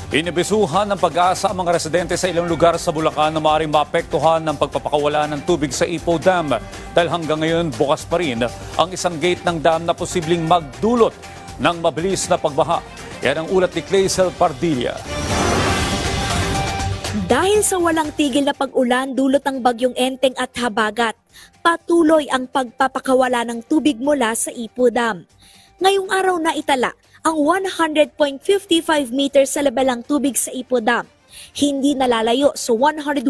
Inibisuhan ng pag-asa ang mga residente sa ilang lugar sa Bulacan na maaaring maapektuhan ng pagpapakawala ng tubig sa Ipoh Dam dahil hanggang ngayon bukas pa rin ang isang gate ng dam na posibleng magdulot ng mabilis na pagbaha. Yan ang ulat ni Clazel Pardilla. Dahil sa walang tigil na pag-ulan dulot ng bagyong Enteng at Habagat, patuloy ang pagpapakawala ng tubig mula sa Ipoh Dam. Ngayong araw na itala ang 100.55 meters sa lebelang tubig sa Ipoh Dam. Hindi nalalayo sa 101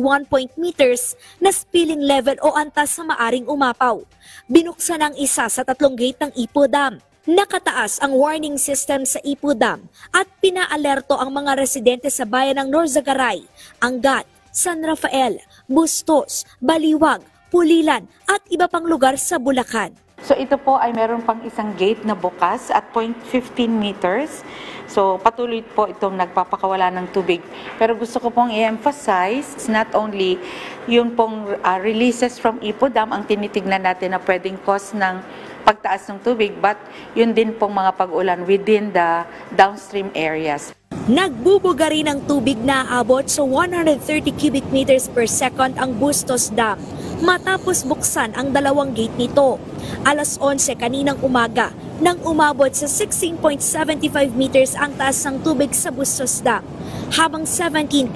meters na spilling level o antas sa maaring umapaw. Binuksan ang isa sa tatlong gate ng Ipoh Dam. Nakataas ang warning system sa Ipoh Dam at pinaalerto ang mga residente sa bayan ng Norzagaray, Angat, San Rafael, Bustos, Baliwag, Pulilan at iba pang lugar sa Bulacan. So ito po ay meron pang isang gate na bukas at 0.15 meters. So patuloy po itong nagpapakawala ng tubig. Pero gusto ko pong i-emphasize, not only yung pong releases from Ipoh Dam ang tinitignan natin na pwedeng cause ng pagtaas ng tubig, but yun din pong mga pag-ulan within the downstream areas. Nagbubuga rin ng tubig na aabot sa 130 cubic meters per second ang Bustos Dam matapos buksan ang dalawang gate nito. Alas 11 kaninang umaga nang umabot sa 16.75 meters ang taas ng tubig sa Bustos Dam, habang 17.35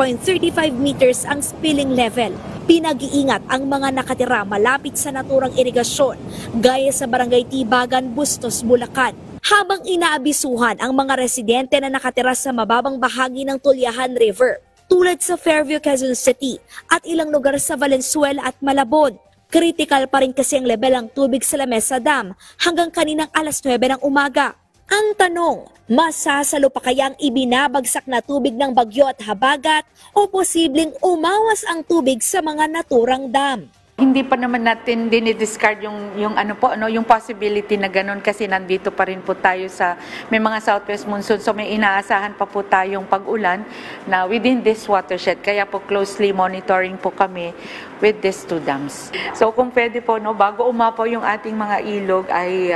meters ang spilling level. Pinag-iingat ang mga nakatira malapit sa naturang irigasyon gaya sa Barangay Tibagan, Bustos, Bulacan. Habang inaabisuhan ang mga residente na nakatira sa mababang bahagi ng Tulyahan River, tulad sa Fairview, Quezon City at ilang lugar sa Valenzuela at Malabon. Critical pa rin kasi ang level ng tubig sa Lamesa Dam hanggang kaninang alas 9 ng umaga. Ang tanong, masasalo pa kaya ang ibinabagsak na tubig ng bagyo at habagat o posibleng umawas ang tubig sa mga naturang dam? Hindi pa naman natin dinidiscard yung possibility na ganun kasi nandito pa rin po tayo sa may mga southwest monsoon, so may inaasahan pa po tayong pag-ulan na within this watershed, kaya po closely monitoring po kami with these two dams. So kung pwede po, bago umapaw yung ating mga ilog ay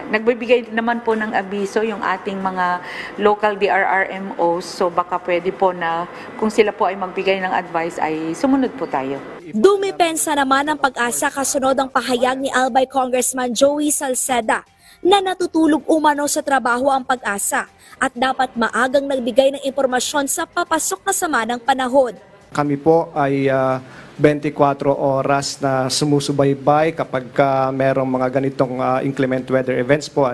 nagbibigay naman po ng abiso yung ating mga local DRRMOs, so baka pwede po na kung sila po ay magbigay ng advice ay sumunod po tayo. Dumipensa naman ang pag-asa kasunod ang pahayag ni Albay Congressman Joey Salceda na natutulog umano sa trabaho ang pag-asa at dapat maagang nagbigay ng impormasyon sa papasok na sama ng panahon. Kami po ay 24 oras na sumusubaybay kapag merong mga ganitong inclement weather events po.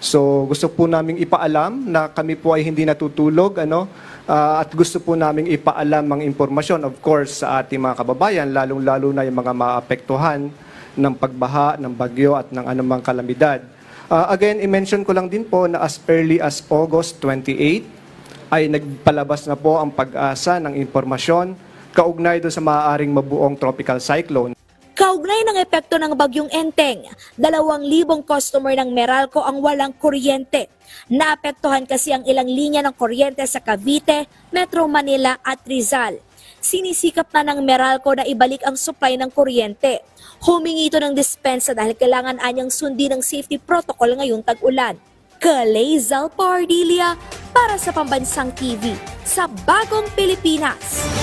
So gusto po naming ipaalam na kami po ay hindi natutulog. At gusto po naming ipaalam ang impormasyon, of course, sa ating mga kababayan, lalong-lalo na yung mga maapektuhan ng pagbaha, ng bagyo at ng anumang kalamidad. Again, i-mention ko lang din po na as early as August 28 ay nagpalabas na po ang pag-asa ng impormasyon kaugnay doon sa maaaring mabuong tropical cyclone. Kaugnay ng epekto ng bagyong Enteng, 2,000 customer ng Meralco ang walang kuryente. Naapektuhan kasi ang ilang linya ng kuryente sa Cavite, Metro Manila at Rizal. Sinisikap na ng Meralco na ibalik ang supply ng kuryente. Humingi ito ng dispensa dahil kailangan anyang sundin ng safety protocol ngayong tag-ulan. Clazel Pardilla para sa Pambansang TV sa Bagong Pilipinas.